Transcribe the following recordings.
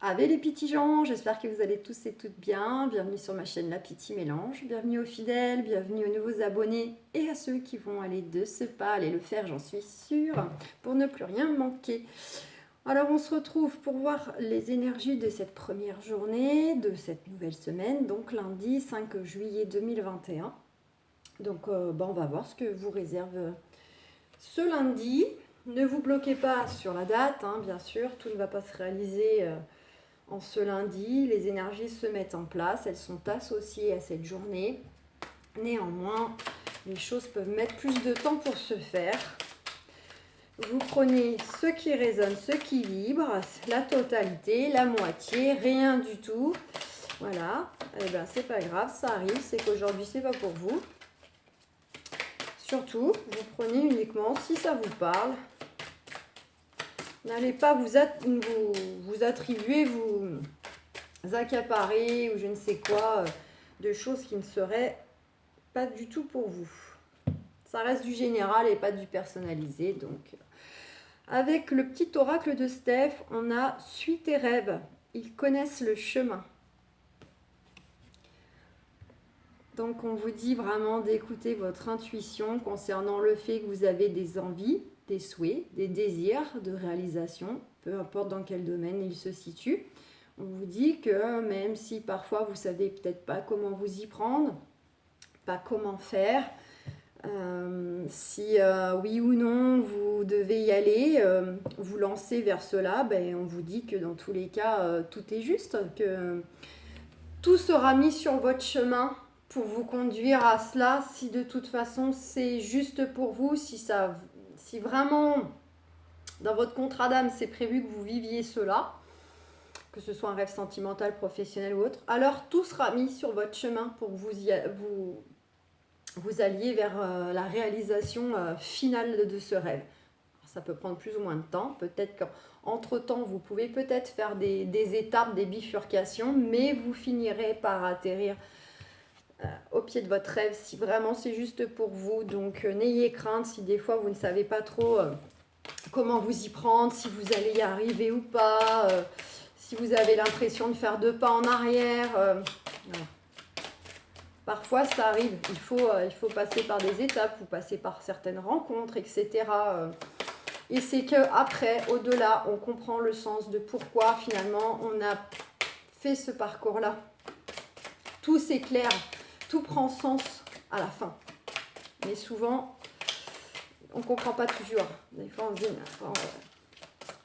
Ave les petits gens, j'espère que vous allez tous et toutes bien. Bienvenue sur ma chaîne La Petite Mélange. Bienvenue aux fidèles, bienvenue aux nouveaux abonnés et à ceux qui vont aller de ce pas, aller le faire, j'en suis sûre, pour ne plus rien manquer. Alors on se retrouve pour voir les énergies de cette première journée, de cette nouvelle semaine, donc lundi 5 juillet 2021. Donc on va voir ce que vous réserve ce lundi. Ne vous bloquez pas sur la date, hein, bien sûr, tout ne va pas se réaliser en ce lundi. Les énergies se mettent en place, elles sont associées à cette journée. Néanmoins, les choses peuvent mettre plus de temps pour se faire. Vous prenez ce qui résonne, ce qui vibre, la totalité, la moitié, rien du tout. Voilà, et bien c'est pas grave, ça arrive, c'est qu'aujourd'hui c'est pas pour vous. Surtout, vous prenez uniquement si ça vous parle. N'allez pas vous attribuer, vous accaparer ou je ne sais quoi, de choses qui ne seraient pas du tout pour vous. Ça reste du général et pas du personnalisé. Donc, avec le petit oracle de Steph, on a « Suis tes rêves, ils connaissent le chemin ». Donc, on vous dit vraiment d'écouter votre intuition concernant le fait que vous avez des envies, des souhaits, des désirs de réalisation, peu importe dans quel domaine ils se situent. On vous dit que même si parfois vous savez peut-être pas comment vous y prendre, pas comment faire, si oui ou non vous devez y aller, vous lancer vers cela, on vous dit que dans tous les cas, tout est juste, que tout sera mis sur votre chemin pour vous conduire à cela, si de toute façon c'est juste pour vous, si vraiment dans votre contrat d'âme c'est prévu que vous viviez cela, que ce soit un rêve sentimental, professionnel ou autre, alors tout sera mis sur votre chemin pour que vous alliez vers la réalisation finale de ce rêve. Ça peut prendre plus ou moins de temps. Peut-être qu'entre-temps, vous pouvez peut-être faire des étapes, des bifurcations, mais vous finirez par atterrir au pied de votre rêve si vraiment c'est juste pour vous. Donc n'ayez crainte si des fois vous ne savez pas trop comment vous y prendre, si vous allez y arriver ou pas, si vous avez l'impression de faire 2 pas en arrière. Voilà. Parfois, ça arrive. Il faut passer par des étapes, ou passer par certaines rencontres, etc. Et c'est qu'après, au-delà, on comprend le sens de pourquoi, finalement, on a fait ce parcours-là. Tout s'éclaire, tout prend sens à la fin. Mais souvent, on ne comprend pas toujours. Des fois, on se dit,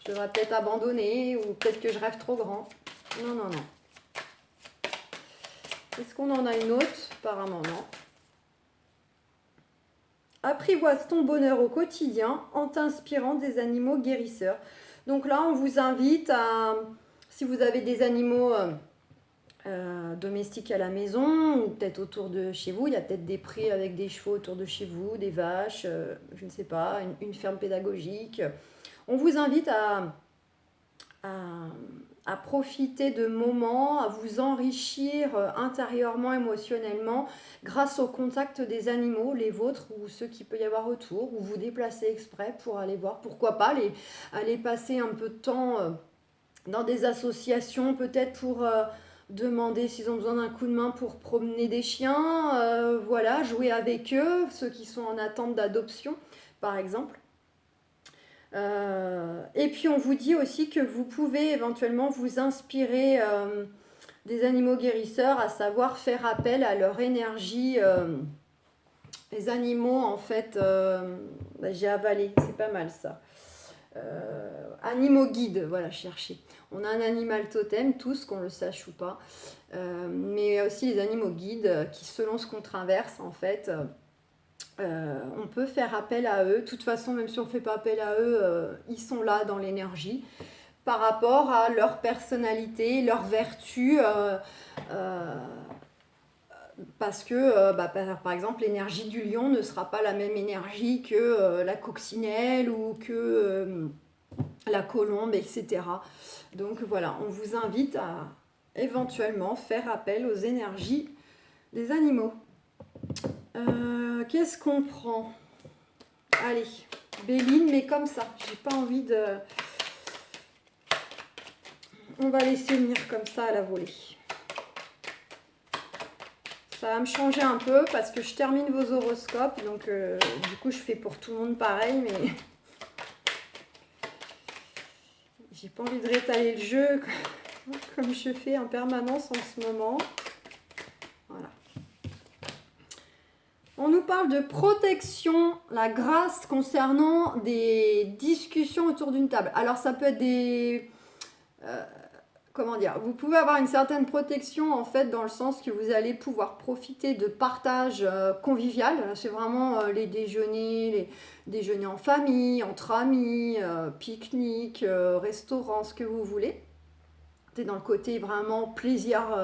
je devrais peut-être abandonner, ou peut-être que je rêve trop grand. Non, non, non. Est-ce qu'on en a une autre? Apparemment, non. Apprivoise ton bonheur au quotidien en t'inspirant des animaux guérisseurs. Donc là, on vous invite à, si vous avez des animaux domestiques à la maison, ou peut-être autour de chez vous, il y a peut-être des prés avec des chevaux autour de chez vous, des vaches, je ne sais pas, une ferme pédagogique. On vous invite à profiter de moments, à vous enrichir intérieurement, émotionnellement, grâce au contact des animaux, les vôtres ou ceux qu'il peut y avoir autour, ou vous déplacer exprès pour aller voir, pourquoi pas, aller passer un peu de temps dans des associations, peut-être pour demander s'ils ont besoin d'un coup de main pour promener des chiens, voilà, jouer avec eux, ceux qui sont en attente d'adoption, par exemple. Et puis on vous dit aussi que vous pouvez éventuellement vous inspirer des animaux guérisseurs, à savoir faire appel à leur énergie. Les animaux, en fait, j'ai avalé, c'est pas mal ça. Animaux guides, voilà, chercher. On a un animal totem, tous, qu'on le sache ou pas, mais aussi les animaux guides qui, selon ce qu'on traverse, en fait, on peut faire appel à eux. De toute façon, même si on ne fait pas appel à eux, ils sont là dans l'énergie par rapport à leur personnalité, leur vertu. Parce que, par exemple, l'énergie du lion ne sera pas la même énergie que la coccinelle ou que la colombe, etc. Donc voilà, on vous invite à éventuellement faire appel aux énergies des animaux. Qu'est-ce qu'on prend? Allez, Béline, mais comme ça. J'ai pas envie de... On va laisser venir comme ça à la volée. Ça va me changer un peu parce que je termine vos horoscopes. Donc, du coup, je fais pour tout le monde pareil. Mais j'ai pas envie de rétaler le jeu comme je fais en permanence en ce moment. Voilà. On nous parle de protection, la grâce concernant des discussions autour d'une table. Alors, ça peut être des... comment dire, vous pouvez avoir une certaine protection en fait dans le sens que vous allez pouvoir profiter de partage convivial. C'est vraiment les déjeuners, les déjeuners en famille, entre amis, pique-nique, restaurant, ce que vous voulez. C'est dans le côté vraiment plaisir,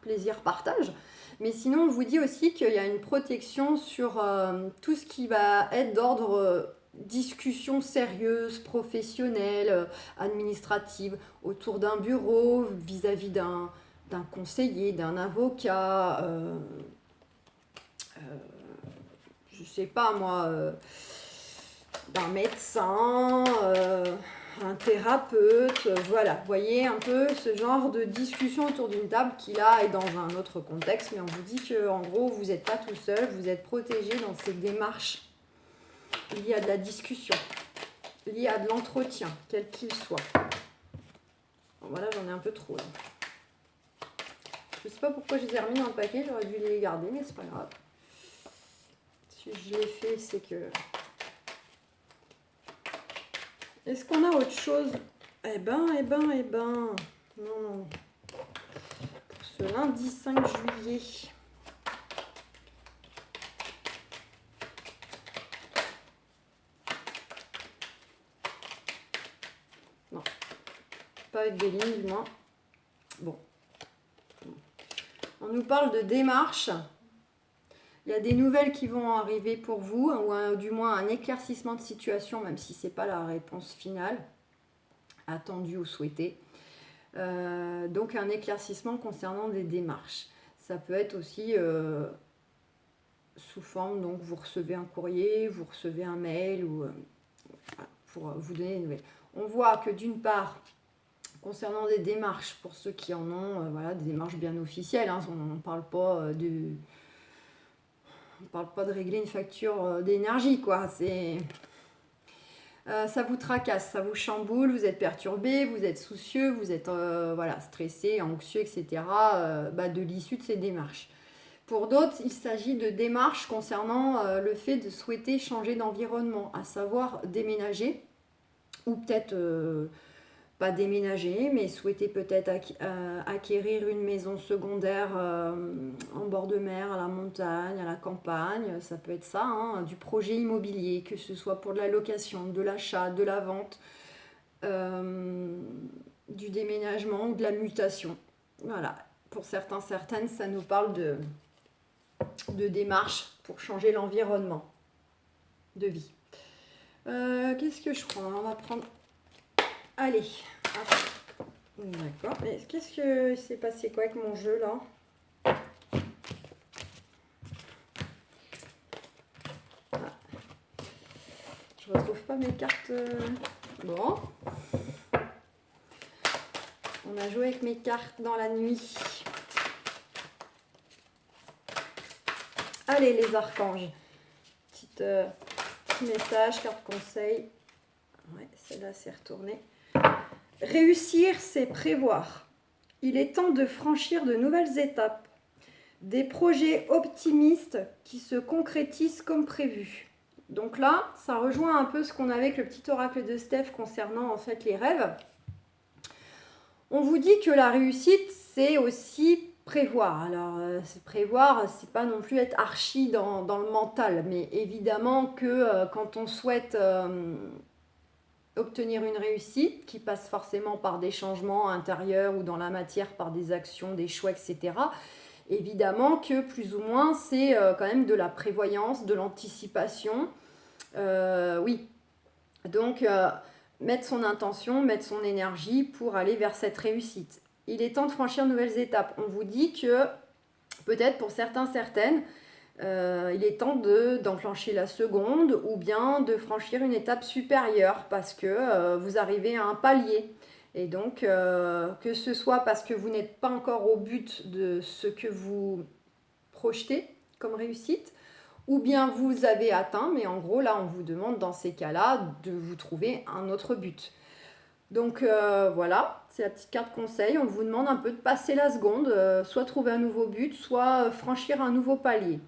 plaisir partage. Mais sinon, on vous dit aussi qu'il y a une protection sur tout ce qui va être d'ordre discussion sérieuse, professionnelle, administrative, autour d'un bureau, vis-à-vis d'un conseiller, d'un avocat, je sais pas moi, d'un médecin, un thérapeute, voilà, vous voyez un peu ce genre de discussion autour d'une table qui là est dans un autre contexte, mais on vous dit que en gros vous n'êtes pas tout seul, vous êtes protégé dans ces démarches liées à de la discussion, liées à de l'entretien, quel qu'il soit. Bon, voilà, j'en ai un peu trop là. Je sais pas pourquoi je les ai remis dans le paquet, j'aurais dû les garder, mais c'est pas grave. Si je l'ai fait, c'est que... Est-ce qu'on a autre chose? Eh ben. Non. Pour ce lundi 5 juillet. Non. Pas avec des lignes, du moins. Bon. On nous parle de démarche. Il y a des nouvelles qui vont arriver pour vous, ou du moins un éclaircissement de situation, même si ce n'est pas la réponse finale, attendue ou souhaitée. Donc un éclaircissement concernant des démarches. Ça peut être aussi sous forme, donc vous recevez un courrier, vous recevez un mail, ou pour vous donner des nouvelles. On voit que d'une part, concernant des démarches, pour ceux qui en ont, voilà, des démarches bien officielles, hein, on ne parle pas de... On ne parle pas de régler une facture d'énergie, quoi. Ça vous tracasse, ça vous chamboule, vous êtes perturbé, vous êtes soucieux, vous êtes voilà, stressé, anxieux, etc. De l'issue de ces démarches. Pour d'autres, il s'agit de démarches concernant le fait de souhaiter changer d'environnement, à savoir déménager, ou peut-être... pas déménager, mais souhaiter peut-être acquérir une maison secondaire en bord de mer, à la montagne, à la campagne. Ça peut être ça, hein, du projet immobilier, que ce soit pour de la location, de l'achat, de la vente, du déménagement ou de la mutation. Voilà, pour certains, certaines, ça nous parle de démarche pour changer l'environnement de vie. Qu'est-ce que je prends? On va prendre... Allez, d'accord. Mais qu'est-ce que s'est passé quoi avec mon jeu là? Je retrouve pas mes cartes. Bon. On a joué avec mes cartes dans la nuit. Allez les archanges. Petit message, carte conseil. Ouais, celle-là c'est retourné. Réussir, c'est prévoir. Il est temps de franchir de nouvelles étapes. Des projets optimistes qui se concrétisent comme prévu. Donc là, ça rejoint un peu ce qu'on avait avec le petit oracle de Steph concernant en fait les rêves. On vous dit que la réussite, c'est aussi prévoir. Alors, prévoir, c'est pas non plus être archi dans le mental, mais évidemment que quand on souhaite... obtenir une réussite qui passe forcément par des changements intérieurs ou dans la matière, par des actions, des choix, etc. Évidemment que plus ou moins c'est quand même de la prévoyance, de l'anticipation. Oui, donc mettre son intention, mettre son énergie pour aller vers cette réussite. Il est temps de franchir de nouvelles étapes. On vous dit que peut-être pour certains, certaines, il est temps d'enclencher la seconde ou bien de franchir une étape supérieure parce que vous arrivez à un palier. Et donc, que ce soit parce que vous n'êtes pas encore au but de ce que vous projetez comme réussite, ou bien vous avez atteint, mais en gros, là, on vous demande dans ces cas-là de vous trouver un autre but. Donc voilà, c'est la petite carte conseil. On vous demande un peu de passer la seconde, soit trouver un nouveau but, soit franchir un nouveau palier.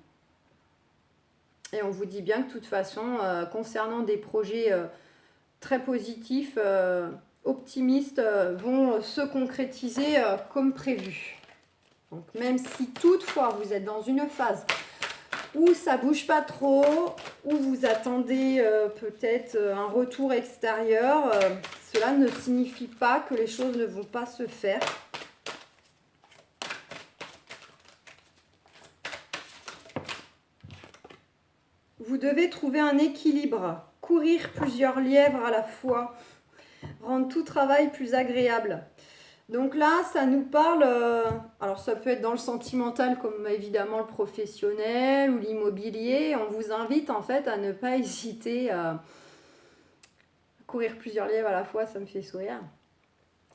Et on vous dit bien que de toute façon, concernant des projets très positifs, optimistes, vont se concrétiser comme prévu. Donc même si toutefois vous êtes dans une phase où ça bouge pas trop, où vous attendez peut-être un retour extérieur, cela ne signifie pas que les choses ne vont pas se faire. Vous devez trouver un équilibre, courir plusieurs lièvres à la fois, rendre tout travail plus agréable. Donc là, ça nous parle, alors ça peut être dans le sentimental comme évidemment le professionnel ou l'immobilier. On vous invite en fait à ne pas hésiter à courir plusieurs lièvres à la fois, ça me fait sourire.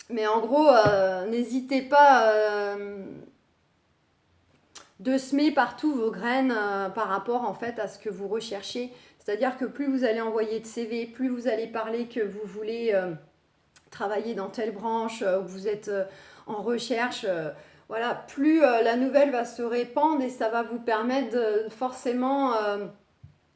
Mais en gros, n'hésitez pas de semer partout vos graines par rapport en fait à ce que vous recherchez. C'est-à-dire que plus vous allez envoyer de CV, plus vous allez parler que vous voulez travailler dans telle branche, où vous êtes en recherche, voilà, plus la nouvelle va se répandre et ça va vous permettre forcément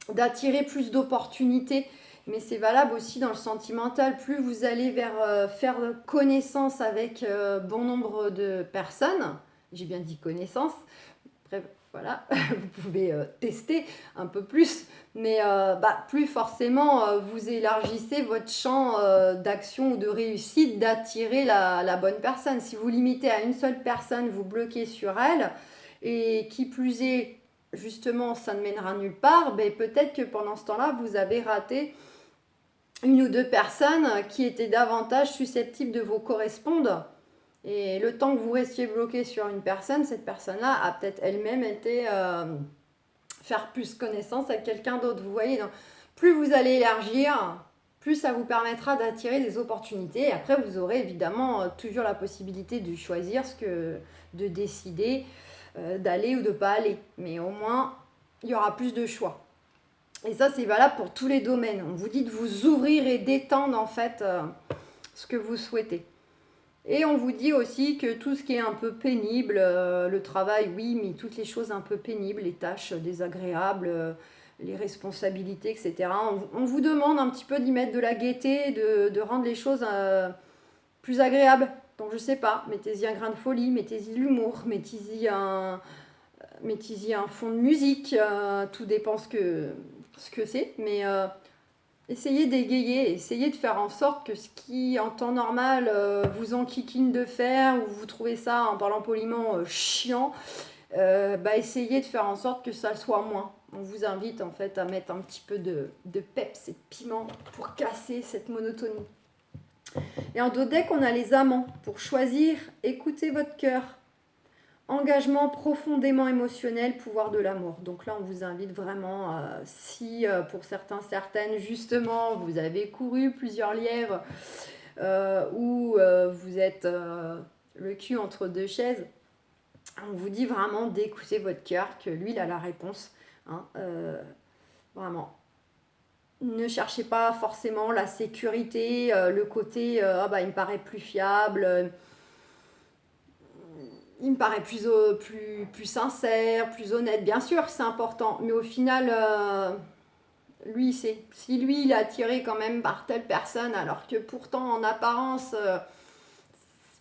d'attirer plus d'opportunités. Mais c'est valable aussi dans le sentimental. Plus vous allez vers faire connaissance avec bon nombre de personnes, j'ai bien dit connaissance, après, voilà, vous pouvez tester un peu plus, mais plus forcément vous élargissez votre champ d'action ou de réussite d'attirer la bonne personne. Si vous limitez à une seule personne, vous bloquez sur elle, et qui plus est, justement, ça ne mènera nulle part, ben, peut-être que pendant ce temps-là, vous avez raté une ou deux personnes qui étaient davantage susceptibles de vous correspondre. Et le temps que vous restiez bloqué sur une personne, cette personne-là a peut-être elle-même été faire plus connaissance avec quelqu'un d'autre. Vous voyez, donc, plus vous allez élargir, plus ça vous permettra d'attirer des opportunités. Et après, vous aurez évidemment toujours la possibilité de choisir de décider d'aller ou de ne pas aller. Mais au moins, il y aura plus de choix. Et ça, c'est valable pour tous les domaines. On vous dit de vous ouvrir et d'étendre en fait ce que vous souhaitez. Et on vous dit aussi que tout ce qui est un peu pénible, le travail, oui, mais toutes les choses un peu pénibles, les tâches désagréables, les responsabilités, etc. On vous demande un petit peu d'y mettre de la gaieté, de rendre les choses plus agréables. Donc je sais pas, mettez-y un grain de folie, mettez-y de l'humour, mettez-y un fond de musique, tout dépend ce que c'est, mais essayez d'égayer, essayez de faire en sorte que ce qui en temps normal vous enquiquine de faire, ou vous trouvez ça, en parlant poliment, chiant, essayez de faire en sorte que ça le soit moins. On vous invite en fait à mettre un petit peu de peps et de piment pour casser cette monotonie. Et en dos deck, on a les amants. Pour choisir, écoutez votre cœur. Engagement profondément émotionnel, pouvoir de l'amour. Donc là, on vous invite vraiment, si pour certains, certaines, justement, vous avez couru plusieurs lièvres ou vous êtes le cul entre deux chaises, on vous dit vraiment d'écouter votre cœur, que lui, il a la réponse. Hein, vraiment. Ne cherchez pas forcément la sécurité, le côté il me paraît plus fiable, il me paraît plus sincère, plus honnête. Bien sûr, c'est important, mais au final, lui, si lui, il est attiré quand même par telle personne, alors que pourtant, en apparence,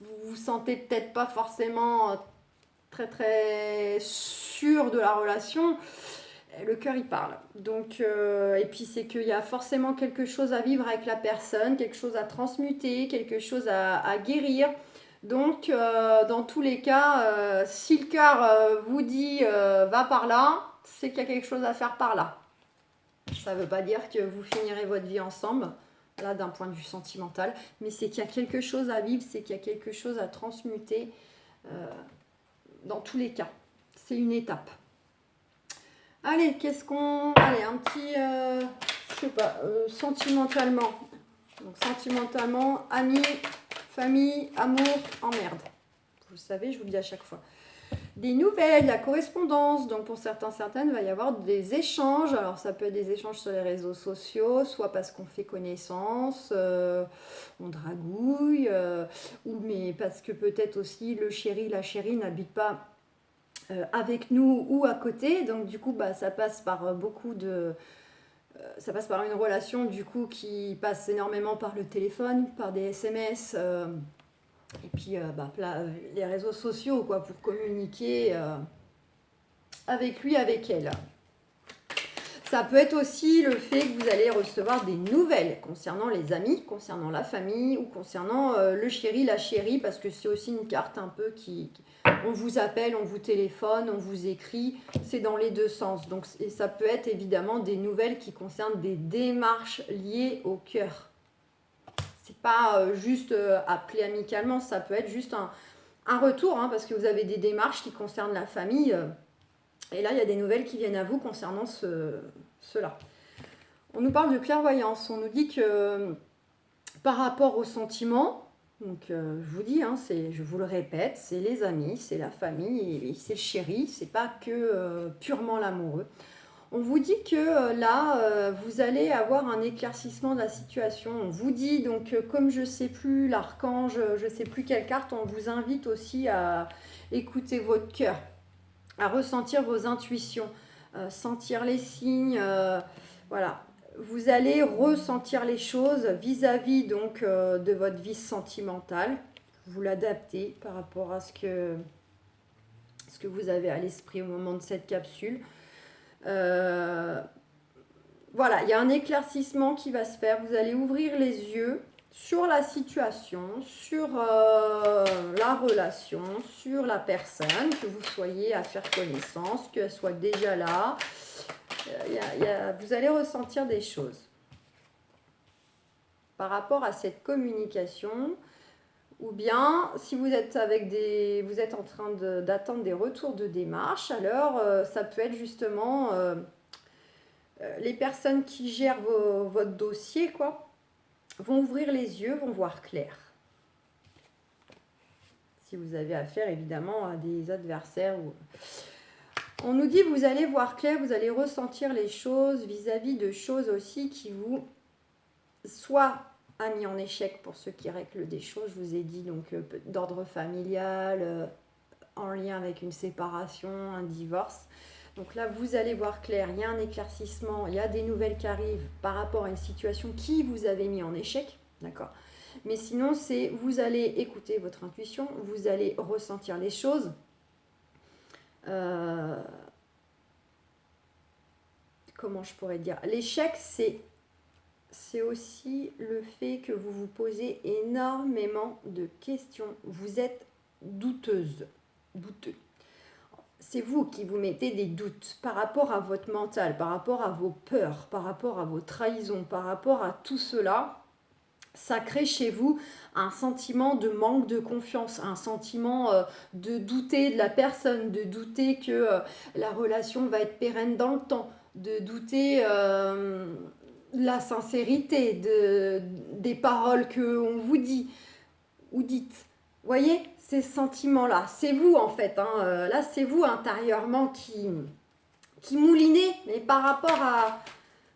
vous vous sentez peut-être pas forcément très très sûr de la relation, le cœur il parle. Donc, et puis c'est qu'il y a forcément quelque chose à vivre avec la personne, quelque chose à transmuter, quelque chose à guérir. Donc, dans tous les cas, si le cœur vous dit va par là, c'est qu'il y a quelque chose à faire par là. Ça ne veut pas dire que vous finirez votre vie ensemble, là d'un point de vue sentimental, mais c'est qu'il y a quelque chose à vivre, c'est qu'il y a quelque chose à transmuter dans tous les cas. C'est une étape. Allez, allez, un petit, je sais pas, sentimentalement. Donc, sentimentalement, amis, famille, amour, emmerde. Vous le savez, je vous le dis à chaque fois. Des nouvelles, la correspondance. Donc pour certains, certaines, il va y avoir des échanges. Alors ça peut être des échanges sur les réseaux sociaux, soit parce qu'on fait connaissance, on dragouille, ou mais parce que peut-être aussi le chéri, la chérie n'habite pas avec nous ou à côté. Donc du coup, bah, ça passe par ça passe par une relation du coup qui passe énormément par le téléphone, par des SMS. Et puis les réseaux sociaux quoi, pour communiquer avec lui, avec elle. Ça peut être aussi le fait que vous allez recevoir des nouvelles concernant les amis, concernant la famille ou concernant le chéri, la chérie, parce que c'est aussi une carte un peu on vous appelle, on vous téléphone, on vous écrit, c'est dans les deux sens. Donc, et ça peut être évidemment des nouvelles qui concernent des démarches liées au cœur. C'est pas juste appeler amicalement, ça peut être juste un retour, hein, parce que vous avez des démarches qui concernent la famille. Et là, il y a des nouvelles qui viennent à vous concernant cela. On nous parle de clairvoyance. On nous dit que par rapport aux sentiments, donc je vous dis, hein, je vous le répète, c'est les amis, c'est la famille, et c'est le chéri, c'est pas que purement l'amoureux. On vous dit que là, vous allez avoir un éclaircissement de la situation. On vous dit, donc, comme je ne sais plus l'archange, je ne sais plus quelle carte, on vous invite aussi à écouter votre cœur, à ressentir vos intuitions, sentir les signes. Voilà. Vous allez ressentir les choses vis-à-vis donc de votre vie sentimentale. Vous l'adaptez par rapport à ce que vous avez à l'esprit au moment de cette capsule. Voilà, il y a un éclaircissement qui va se faire. Vous allez ouvrir les yeux sur la situation, sur la relation, sur la personne, que vous soyez à faire connaissance, qu'elle soit déjà là. Vous allez ressentir des choses. Par rapport à cette communication, ou bien si vous êtes vous êtes en train d'attendre des retours de démarche, alors ça peut être justement les personnes qui gèrent votre dossier, quoi, vont ouvrir les yeux, vont voir clair. Si vous avez affaire évidemment à des adversaires. On nous dit vous allez voir clair, vous allez ressentir les choses vis-à-vis de choses aussi qui vous soit a mis en échec pour ceux qui règlent des choses, je vous ai dit, donc d'ordre familial, en lien avec une séparation, un divorce. Donc là, vous allez voir clair, il y a un éclaircissement, il y a des nouvelles qui arrivent par rapport à une situation qui vous avait mis en échec, d'accord ? Mais sinon, vous allez écouter votre intuition, vous allez ressentir les choses. Comment je pourrais dire ? L'échec, c'est aussi le fait que vous vous posez énormément de questions. Vous êtes douteux. C'est vous qui vous mettez des doutes par rapport à votre mental, par rapport à vos peurs, par rapport à vos trahisons, par rapport à tout cela. Ça crée chez vous un sentiment de manque de confiance, un sentiment de douter de la personne, de douter que la relation va être pérenne dans le temps, de douter la sincérité des paroles qu'on vous dit ou dites. Vous voyez, ces sentiments-là, c'est vous en fait. Hein, là, c'est vous intérieurement qui moulinez, mais par rapport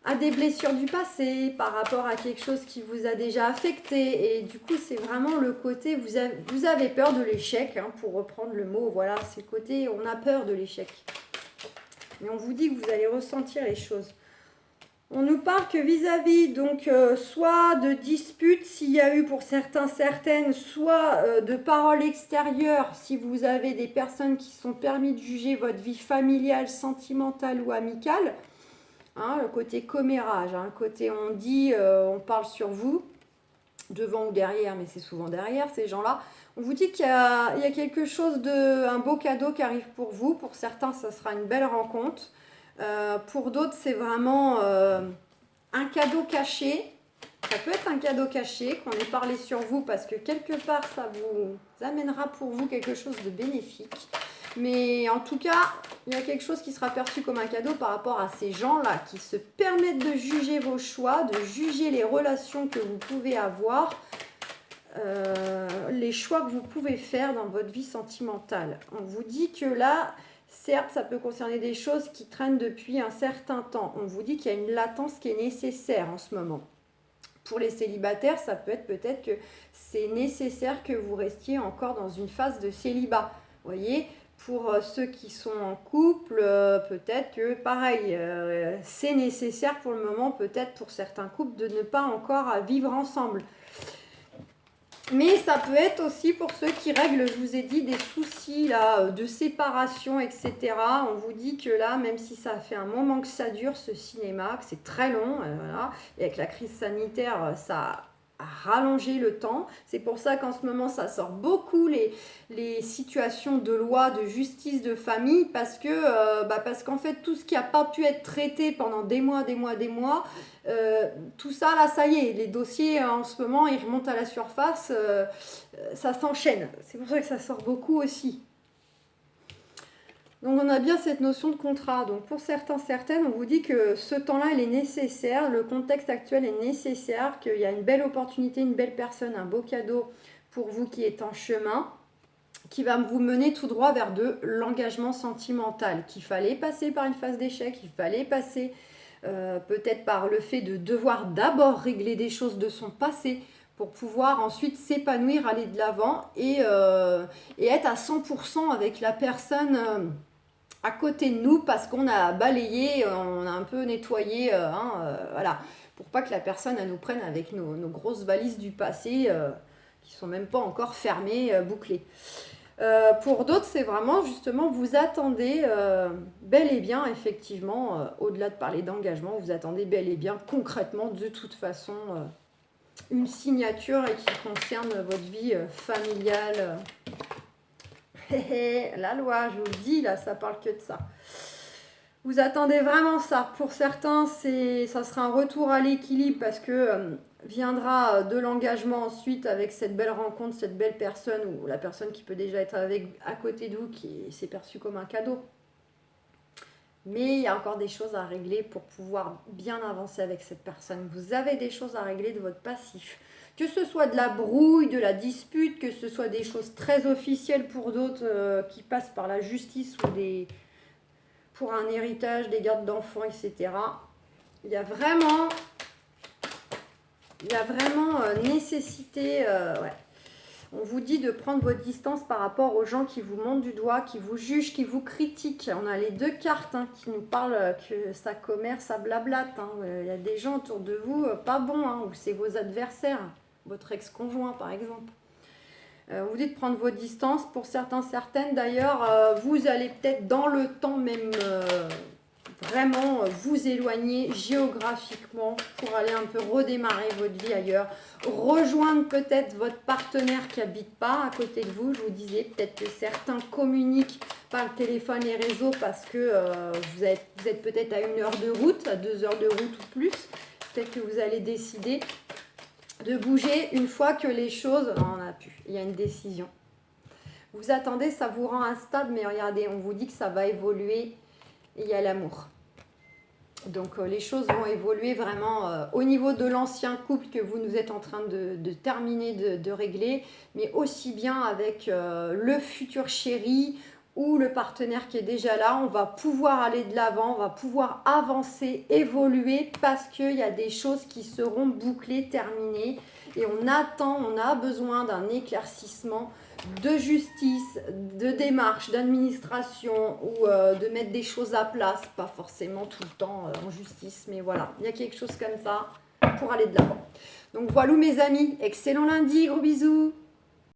à des blessures du passé, par rapport à quelque chose qui vous a déjà affecté. Et du coup, c'est vraiment le côté, vous avez peur de l'échec, hein, pour reprendre le mot. Voilà, c'est le côté, on a peur de l'échec. Mais on vous dit que vous allez ressentir les choses. On nous parle que vis-à-vis, donc, soit de disputes, s'il y a eu pour certains, certaines, soit de paroles extérieures, si vous avez des personnes qui se sont permis de juger votre vie familiale, sentimentale ou amicale, hein, le côté commérage, hein, le côté on dit, on parle sur vous, devant ou derrière, mais c'est souvent derrière ces gens-là. On vous dit qu'il y a quelque chose un beau cadeau qui arrive pour vous. Pour certains, ça sera une belle rencontre. Pour d'autres, c'est vraiment un cadeau caché. Ça peut être un cadeau caché qu'on ait parlé sur vous parce que quelque part, ça vous amènera pour vous quelque chose de bénéfique. Mais en tout cas, il y a quelque chose qui sera perçu comme un cadeau par rapport à ces gens-là qui se permettent de juger vos choix, de juger les relations que vous pouvez avoir. les choix que vous pouvez faire dans votre vie sentimentale. On vous dit que là, certes, ça peut concerner des choses qui traînent depuis un certain temps. On vous dit qu'il y a une latence qui est nécessaire en ce moment. Pour les célibataires, ça peut être peut-être que c'est nécessaire que vous restiez encore dans une phase de célibat. Vous voyez, pour ceux qui sont en couple, peut-être que pareil, c'est nécessaire pour le moment, peut-être pour certains couples, de ne pas encore vivre ensemble. Mais ça peut être aussi pour ceux qui règlent, je vous ai dit, des soucis là, de séparation, etc. On vous dit que là, même si ça fait un moment que ça dure, ce cinéma, que c'est très long, voilà, et avec la crise sanitaire, ça a rallongé le temps. C'est pour ça qu'en ce moment, ça sort beaucoup les situations de loi, de justice, de famille, parce qu'en fait, tout ce qui n'a pas pu être traité pendant des mois, tout ça, là, ça y est, les dossiers en ce moment, ils remontent à la surface, ça s'enchaîne. C'est pour ça que ça sort beaucoup aussi. Donc on a bien cette notion de contrat. Donc pour certains, certaines, on vous dit que ce temps-là, il est nécessaire, le contexte actuel est nécessaire, qu'il y a une belle opportunité, une belle personne, un beau cadeau pour vous qui est en chemin, qui va vous mener tout droit vers de l'engagement sentimental, qu'il fallait passer par une phase d'échec, il fallait passer peut-être par le fait de devoir d'abord régler des choses de son passé pour pouvoir ensuite s'épanouir, aller de l'avant et être à 100% avec la personne à côté de nous parce qu'on a balayé, on a un peu nettoyé, voilà, pour pas que la personne elle nous prenne avec nos grosses valises du passé qui sont même pas encore fermées, bouclées. Pour d'autres, c'est vraiment justement, vous attendez bel et bien, effectivement, au-delà de parler d'engagement, vous attendez bel et bien concrètement, de toute façon, une signature et qui concerne votre vie familiale. La loi, je vous le dis, là, ça parle que de ça. Vous attendez vraiment ça. Pour certains, ça sera un retour à l'équilibre parce que viendra de l'engagement ensuite avec cette belle rencontre, cette belle personne ou la personne qui peut déjà être à côté de vous, qui s'est perçue comme un cadeau. Mais il y a encore des choses à régler pour pouvoir bien avancer avec cette personne. Vous avez des choses à régler de votre passif. Que ce soit de la brouille, de la dispute, que ce soit des choses très officielles pour d'autres qui passent par la justice ou pour un héritage, des gardes d'enfants, etc. Il y a vraiment nécessité, On vous dit de prendre votre distance par rapport aux gens qui vous montrent du doigt, qui vous jugent, qui vous critiquent. On a les deux cartes qui nous parlent que ça commerce, ça blablate. Il y a des gens autour de vous pas bons, ou c'est vos adversaires, votre ex-conjoint par exemple. On vous dit de prendre vos distances. Pour certains, certaines d'ailleurs, vous allez peut-être dans le temps même vraiment vous éloigner géographiquement pour aller un peu redémarrer votre vie ailleurs, rejoindre peut-être votre partenaire qui n'habite pas à côté de vous. Je vous disais peut-être que certains communiquent par le téléphone et réseau parce que vous êtes peut-être à 1 heure de route, à 2 heures de route ou plus. Peut-être que vous allez décider de bouger une fois que les choses... On a pu, il y a une décision. Vous attendez, ça vous rend instable, mais regardez, on vous dit que ça va évoluer. Il y a l'amour. Donc les choses vont évoluer vraiment au niveau de l'ancien couple que vous nous êtes en train de terminer de régler, mais aussi bien avec le futur chéri ou le partenaire qui est déjà là. On va pouvoir aller de l'avant, on va pouvoir avancer, évoluer parce qu'il y a des choses qui seront bouclées, terminées et on a besoin d'un éclaircissement de justice, de démarche, d'administration ou de mettre des choses à place, pas forcément tout le temps en justice, mais voilà, il y a quelque chose comme ça pour aller de l'avant. Donc voilà mes amis, excellent lundi, gros bisous.